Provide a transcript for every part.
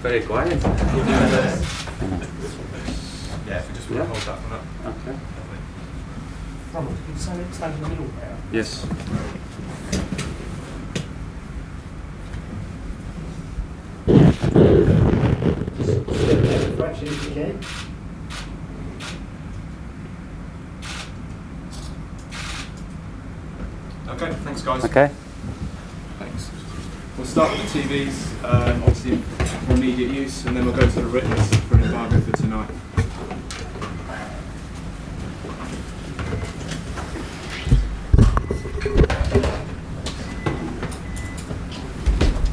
very quiet. Yeah, if we just want to hold that one up. Okay. Ronald, can you stand in the middle there? Yes. Fraction if you can. Okay, thanks guys. Okay. Thanks. We'll start with the TVs, obviously for immediate use, and then we'll go to the written for an embargo for tonight.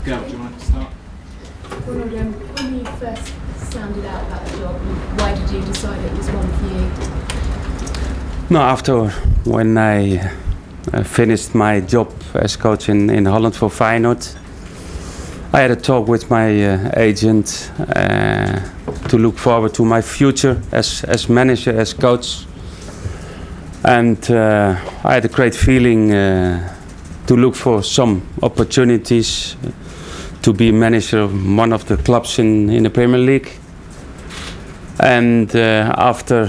Gaal, do you want to start? Ronald, when you first sounded out about the job, why did you decide it was one for you? No, after when I finished my job as coach in Holland for Feyenoord, I had a talk with my agent to look forward to my future as manager, as coach. And I had a great feeling to look for some opportunities to be manager of one of the clubs in the Premier League. And after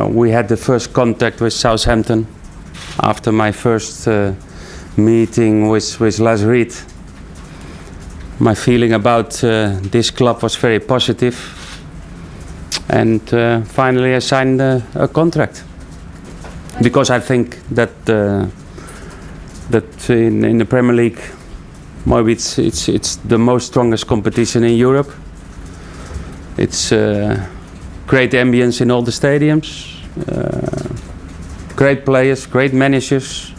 we had the first contact with Southampton, after my first meeting with Les Reed, my feeling about this club was very positive. And finally I signed a contract. Because I think that in the Premier League, maybe it's the most strongest competition in Europe. It's great ambience in all the stadiums, great players, great managers.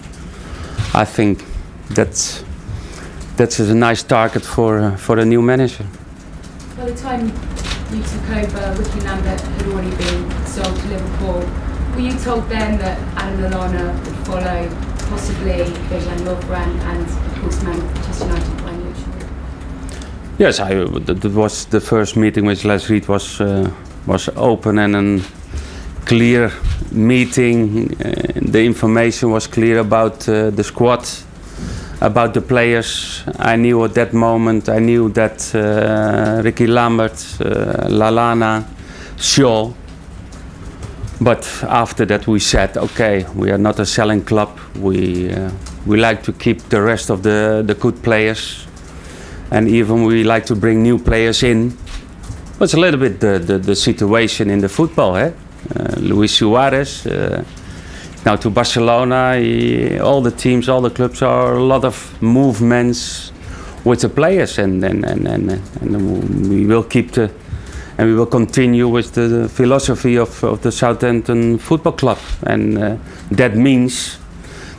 I think that's a nice target for a new manager. By the time you took over, Ricky Lambert had already been sold to Liverpool. Were you told then that Adam Lallana would follow, possibly Dejan Lovren and of course Manchester United by mutual? Yes, that was the first meeting with Les Reed was open and a clear meeting. The information was clear about the squad, about the players. I knew at that moment, I knew that Ricky Lambert, Lallana, Shaw. But after that we said, okay, we are not a selling club. We like to keep the rest of the good players. And even we like to bring new players in. It's a little bit the situation in the football. Luis Suarez, now to Barcelona, all the teams, all the clubs are a lot of movements with the players. And we will keep and we will continue with the philosophy of the Southampton Football Club. And that means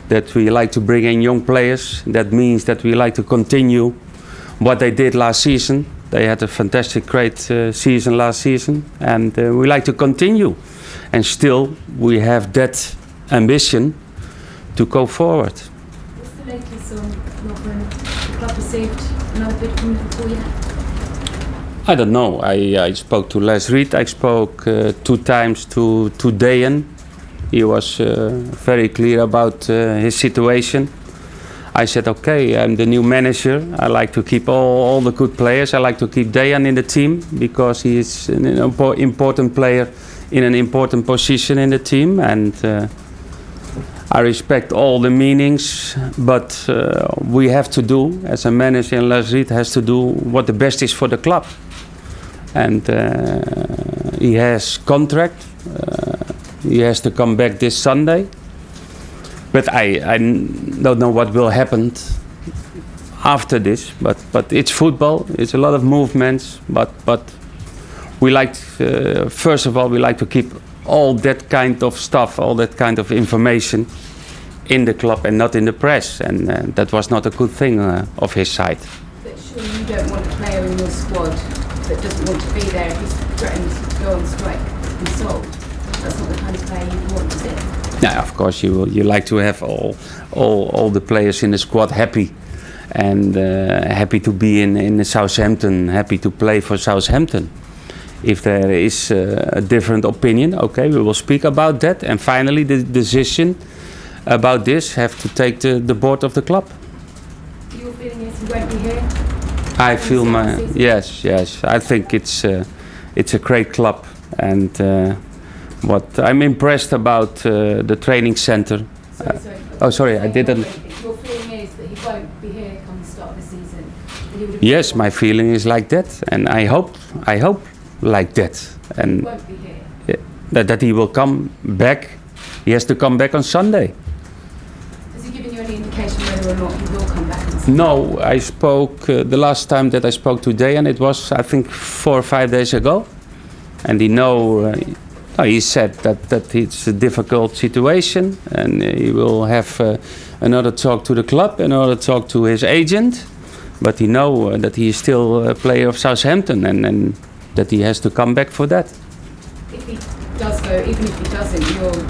that we like to bring in young players. That means that we like to continue what they did last season. They had a fantastic, great season last season. And we like to continue. And still, we have that ambition to go forward. What's the latest on Lovren? The club received another bid from Liverpool yet? I don't know. I spoke to Les Reed. I spoke 2 times to Dejan. He was very clear about his situation. I said, okay, I'm the new manager. I like to keep all the good players. I like to keep Dejan in the team because he is an important player in an important position in the team. And I respect all the meanings, but we have to do, as a manager, and Les Reed has to do what the best is for the club. And he has contract. He has to come back this Sunday. But I don't know what will happen after this. But it's football. It's a lot of movements. But we like, first of all, we like to keep all that kind of stuff, all that kind of information in the club and not in the press. And that was not a good thing of his side. But surely you don't want a player in your squad that doesn't want to be there if he's threatened to go on strike and sold. That's not the kind of player you want to see. Yeah, of course you like to have all the players in the squad happy, and happy to be in Southampton, happy to play for Southampton. If there is a different opinion, okay, we will speak about that. And finally, the decision about this have to take the board of the club. Your feeling is he won't be here? I feel start my the season? yes. I think it's a great club, and what I'm impressed about the training center. Sorry, I didn't. Your feeling is that he won't be here come the start of the season. That he would have Yes, my feeling is like that, and I hope like that, He and won't be here. that he will come back. He has to come back on Sunday. Has he given you any indication whether or not he will come back? On the season? No, I spoke the last time that I spoke today, and it was I think 4 or 5 days ago, and he said that it's a difficult situation, and he will have another talk to the club, another talk to his agent, but he know that he is still a player of Southampton, and that he has to come back for that. If he does go, even if he doesn't, you'll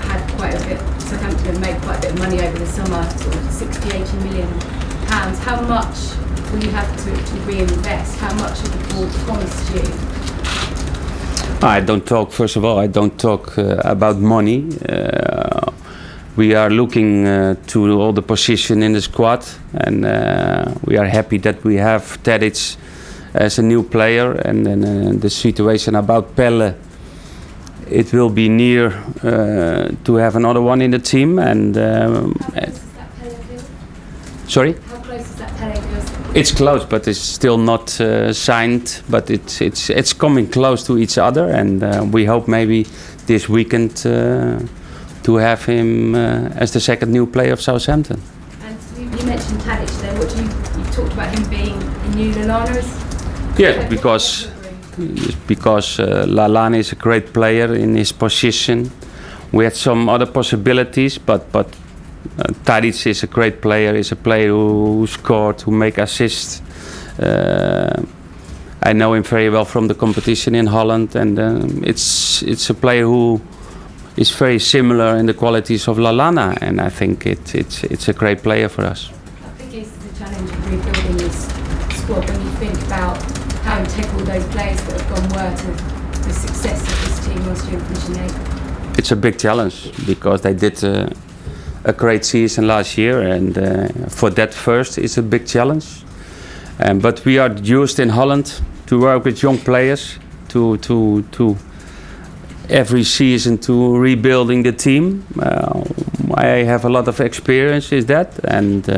had quite a bit. Southampton have made quite a bit of money over the summer, sort of 60-80 million pounds. How much will you have to reinvest? How much has the board promised you? I don't talk. First of all, I don't talk about money. We are looking to all the position in the squad, and we are happy that we have Tadic as a new player, and then the situation about Pelle. It will be near to have another one in the team, and How close is that Pele deal? sorry. How close is that Pele deal? It's close, but it's still not signed. But it's coming close to each other, and we hope maybe this weekend to have him as the second new player of Southampton. And you mentioned Tadic there. You talked about him being a new Lallana. Yeah, because Lallana is a great player in his position. We had some other possibilities, but Tadic is a great player. Is a player who scored, who make assists. I know him very well from the competition in Holland, and it's a player who is very similar in the qualities of Lallana, and I think it's a great player for us. How big is the challenge of rebuilding this squad when you think about how integral those players that have gone were to the success of this team last year in finishing 8th? It's a big challenge because they did a great season last year, and for that first it's a big challenge. But we are used in Holland to work with young players to every season to rebuilding the team. I have a lot of experience in that, and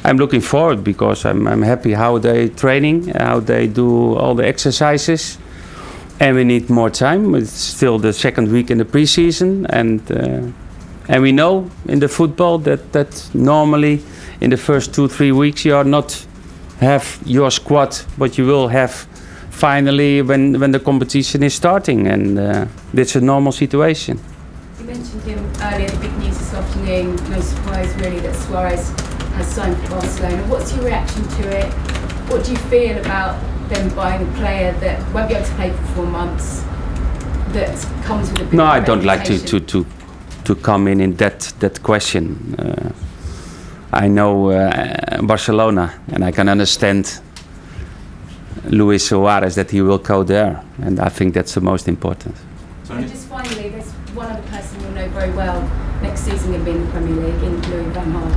I'm looking forward because I'm happy how they training, how they do all the exercises, and we need more time. It's still the second week in the preseason, and we know in the football that normally in the first 2-3 weeks you are not have your squad, but you will have finally when the competition is starting, and it's a normal situation. You mentioned him earlier, the big news this afternoon, no surprise really that Suarez has signed for Barcelona. What's your reaction to it? What do you feel about them buying a player that won't be able to play for 4 months, that comes with a big No, I don't like reputation? to come in that question. I know Barcelona, and I can understand Luis Suarez that he will go there, and I think that's the most important. And just finally, there's one other person you'll know very well next season going to be in the Premier League, in Louis van Gaal.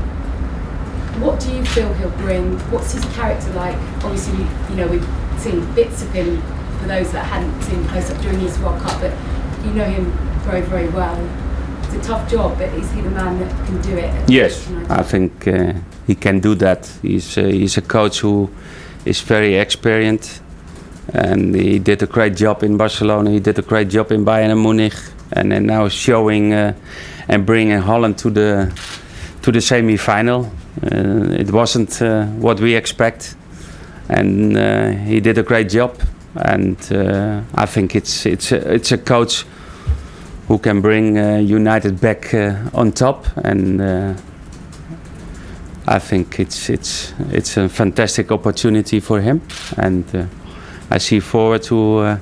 What do you feel he'll bring? What's his character like? Obviously, we've seen bits of him for those that hadn't seen him close up during his World Cup, but you know him very, very well. It's a tough job, but is he the man that can do it? Yes, I think he can do that. He's a coach who is very experienced, and he did a great job in Barcelona. He did a great job in Bayern Munich, and then now showing and bringing Holland to the semi-final. It wasn't what we expect, and he did a great job. And I think it's a coach who can bring United back on top, and I think it's a fantastic opportunity for him, and I see forward to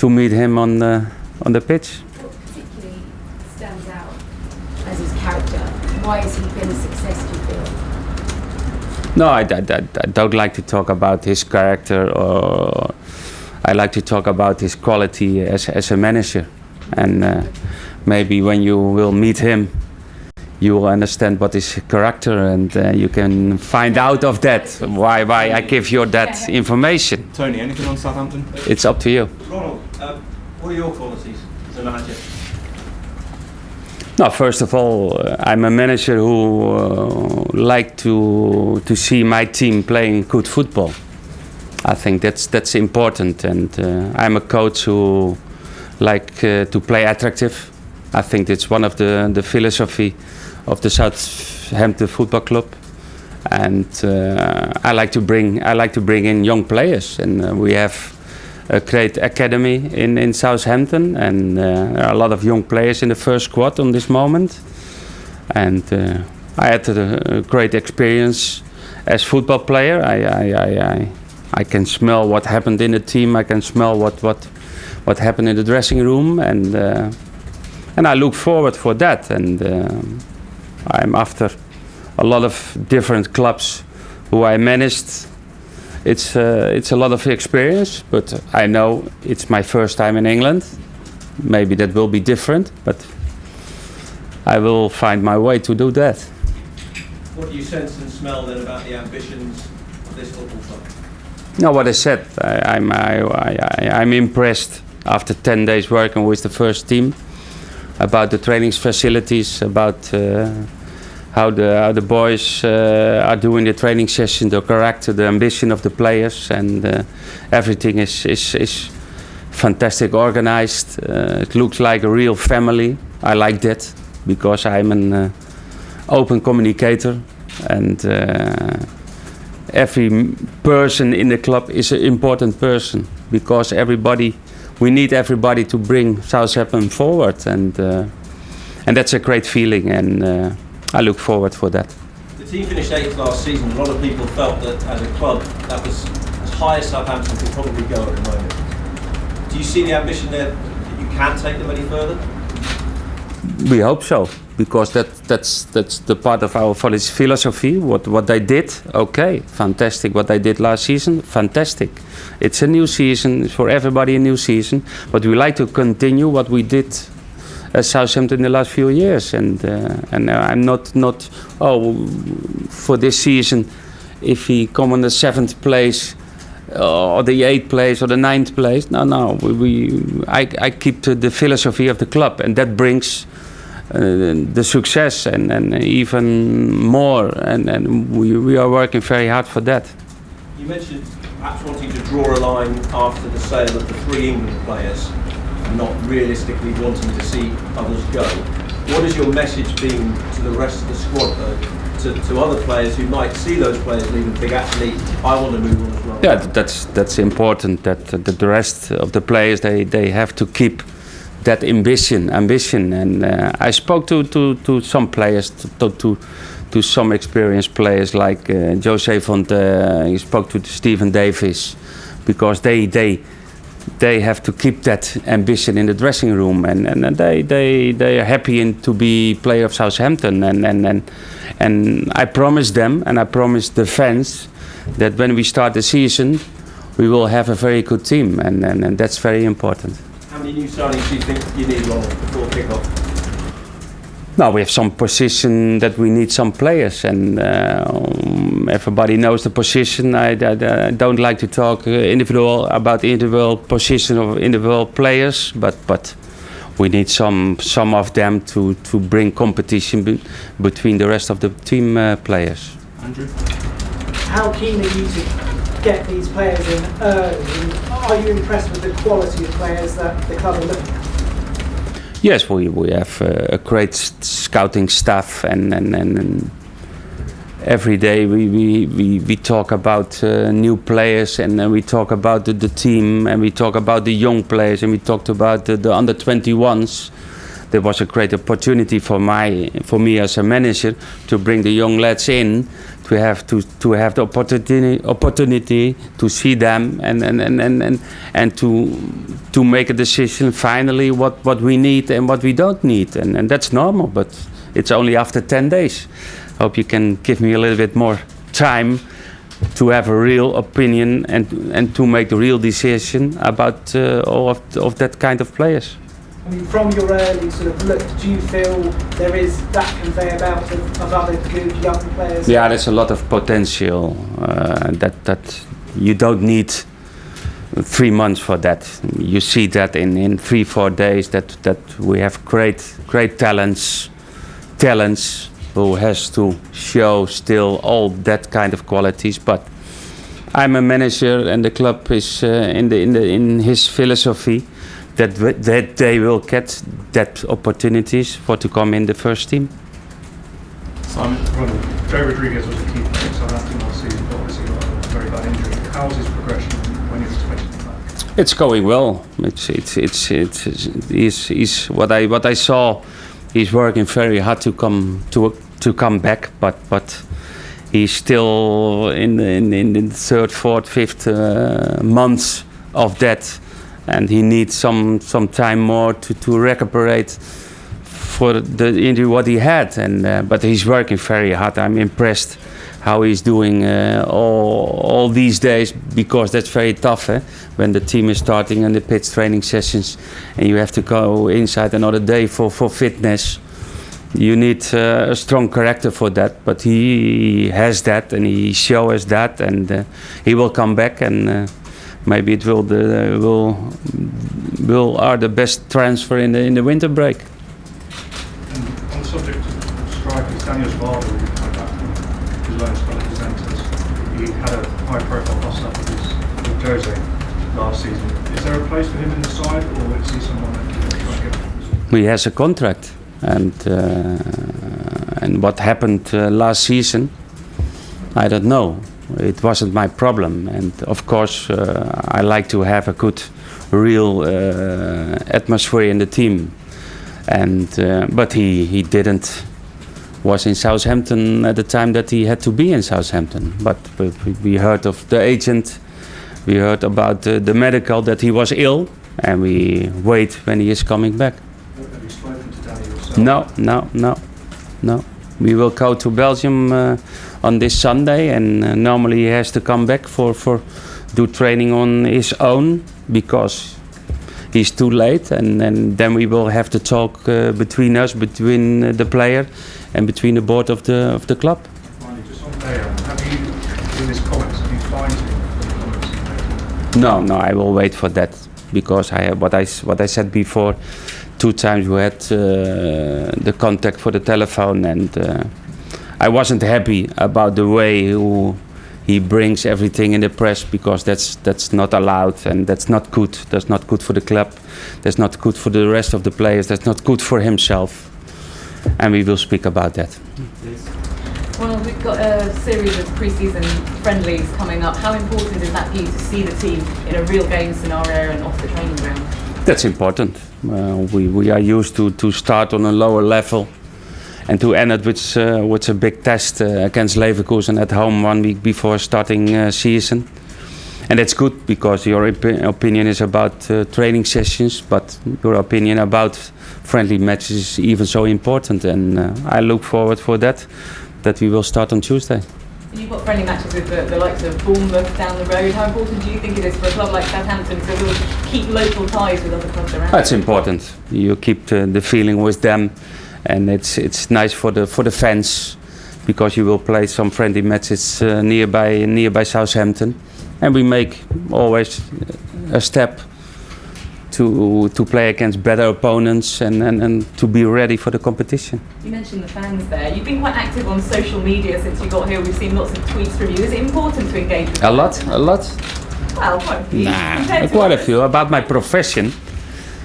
meet him on the pitch. What particularly stands out as his character? Why has he been a success, do you feel? No, I don't like to talk about his character, or I like to talk about his quality as a manager. And maybe when you will meet him, you will understand what is character, and you can find out of that why I give you that information. Tony, anything on Southampton? It's up to you. Ronald, what are your qualities as a manager? No, first of all, I'm a manager who like to see my team playing good football. I think that's important, and I'm a coach who like to play attractive. I think it's one of the philosophy of the Southampton Football Club, and I like to bring in young players, and we have a great academy in Southampton, and there are a lot of young players in the first squad on this moment, and I had a great experience as football player. I can smell what happened in the team. I can smell what happened in the dressing room, and I look forward for that. And I'm after a lot of different clubs who I managed. It's a lot of experience, but I know it's my first time in England. Maybe that will be different, but I will find my way to do that. What do you sense and smell then about the ambitions of this football club? No, what I said, I'm impressed after 10 days working with the first team about the training facilities, about how the boys are doing the training session, the character, the ambition of the players, and everything is fantastic organized. It looks like a real family. I like that because I'm an open communicator, and every person in the club is an important person because we need everybody to bring Southampton forward, and that's a great feeling, and I look forward for that. The team finished 8th last season. A lot of people felt that as a club that was as high as Southampton could probably go at the moment. Do you see the ambition there that you can take them any further? We hope so, because that's the part of our philosophy. What they did, okay, fantastic. What they did last season, fantastic. It's a new season, it's for everybody a new season, but we like to continue what we did at Southampton in the last few years, and I'm not for this season if we come on the 7th place or the 8th place or the 9th place. No, I keep to the philosophy of the club, and that brings the success and even more, and we are working very hard for that. You mentioned perhaps wanting to draw a line after the sale of the 3 England players, not realistically wanting to see others go. What is your message being to the rest of the squad, to other players who might see those players leave and think, actually, I want to move on as well? Yeah, that's important, that the rest of the players, they have to keep that ambition, and I spoke to some players, to some experienced players like Jose Fonte. He spoke to Stephen Davis, because they have to keep that ambition in the dressing room, and they are happy to be player of Southampton, and I promise them, and I promise the fans, that when we start the season we will have a very good team, and that's very important. How many new signings do you think you need, Ronald, before kick-off? Now we have some position that we need some players, and everybody knows the position. I don't like to talk about individual position of individual players, but we need some of them to bring competition between the rest of the team players. Andrew? How keen are you to get these players in early? And are you impressed with the quality of players that the club are looking at? Yes, we have a great scouting staff, and every day we talk about new players, and we talk about the team, and we talk about the young players, and we talked about the under 21s. There was a great opportunity for me as a manager to bring the young lads in, to have the opportunity to see them, and to make a decision finally what we need and what we don't need, and that's normal, but it's only after 10 days. Hope you can give me a little bit more time to have a real opinion and to make the real decision about all of that kind of players. I mean, from your early sort of look, do you feel there is that conveyor belt of other good young players? Yeah, there's a lot of potential that you don't need 3 months for that. You see that in 3-4 days that we have great talents who has to show still all that kind of qualities. But I'm a manager, and the club is in his philosophy that they will get that opportunities to come in the first team. Simon, Ronald, Joe Rodriguez was a key player for Southampton last season, but obviously got a very bad injury. How's his progression? When you're expecting him back? It's going well. He's what I saw. He's working very hard to come back, but he's still in the third, fourth, fifth months of that, and he needs some time more to recuperate for the injury what he had. But he's working very hard. I'm impressed how he's doing all these days, because that's very tough when the team is starting and the pitch training sessions and you have to go inside another day for fitness. You need a strong character for that, but he has that and he shows that, and he will come back, and maybe it will are the best transfer in the winter break. And on the subject of strikers, Dani Osvaldo, who came back from his loan spell at Juventus, he had a high-profile bust-up with Jose last season. Is there a place for him in the side, or is he someone that you try to get? He has a contract, and what happened last season, I don't know. It wasn't my problem, and of course I like to have a good, real atmosphere in the team. And but he didn't. Was in Southampton at the time that he had to be in Southampton. But we heard of the agent, we heard about the medical, that he was ill, and we wait when he is coming back. Have you spoken to Dani yourself? No. We will go to Belgium on this Sunday, and normally he has to come back for do training on his own, because he's too late, and then we will have to talk between us, between the player and between the board of the club. Finally, just on there, have you, in his comments, have you fined him for the comments he made? No, I will wait for that, because what I said before. 2 times we had the contact for the telephone, and I wasn't happy about the way he brings everything in the press, because that's not allowed, and that's not good. That's not good for the club. That's not good for the rest of the players. That's not good for himself. And we will speak about that. Well, we've got a series of pre-season friendlies coming up. How important is that for you to see the team in a real game scenario and off the training ground? That's important. We are used to start on a lower level and to end it with a big test against Leverkusen at home 1 week before starting season. And that's good, because your opinion is about training sessions, but your opinion about friendly matches is even so important. And I look forward for that we will start on Tuesday. You've got friendly matches with the likes of Bournemouth down the road. How important do you think it is for a club like Southampton to sort of keep local ties with other clubs around? That's important. You keep the feeling with them, and it's nice for the fans, because you will play some friendly matches nearby Southampton, and we make always a step to play against better opponents and to be ready for the competition. You mentioned the fans there. You've been quite active on social media since you got here. We've seen lots of tweets from you. Is it important to engage with A lot. Well, quite a few. Compared to Quite a others. few about my profession.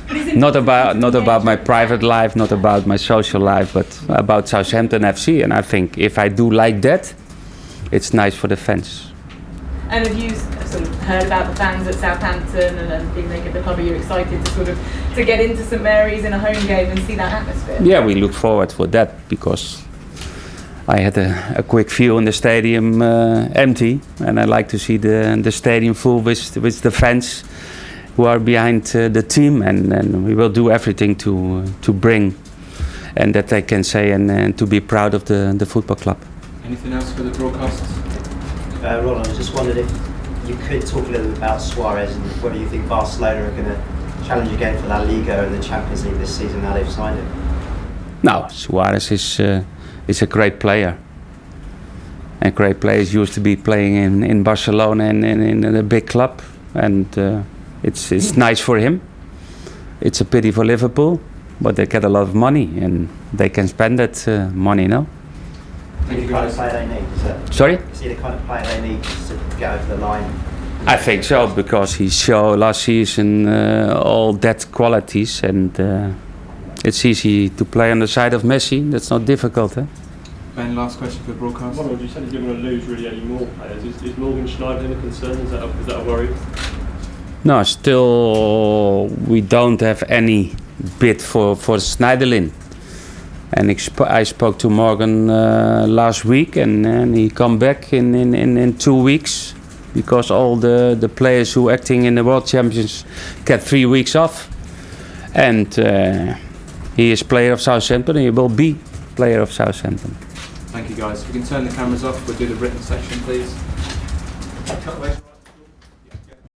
But is it Not important about to my engage private life, not about my social life, but about Southampton FC. And I think if I do like that, it's nice for the fans. And have you sort of heard about the fans at Southampton and being they give the club? Are you excited to sort of to get into St Mary's in a home game and see that atmosphere? Yeah, we look forward for that, because I had a quick view in the stadium empty, and I like to see the stadium full with the fans who are behind the team, and we will do everything to bring, and that they can say and to be proud of the football club. Anything else for the broadcasts? Ronald, I just wondered if you could talk a little bit about Suarez and whether you think Barcelona are going to challenge again for La Liga and the Champions League this season now they've signed him? No, Suarez is a great player. And great players used to be playing in Barcelona and in a big club. And it's nice for him. It's a pity for Liverpool, but they get a lot of money and they can spend that money, no? Is he the kind of player they need? Sorry? Is he the kind of player they need to get over the line? I think so, because he showed last season all that qualities, and it's easy to play on the side of Messi. That's not difficult, eh? Ben, last question for the broadcast. Ronald, you said you're going to lose really any more players. Is Morgan Schneiderlin a concern? Is that a worry? No, still we don't have any bid for Schneiderlin. And I spoke to Morgan last week, and he come back in 2 weeks, because all the players who acting in the World Champions get 3 weeks off. And he is player of Southampton, and he will be player of Southampton. Thank you, guys. If we can turn the cameras off, we'll do the written section, please.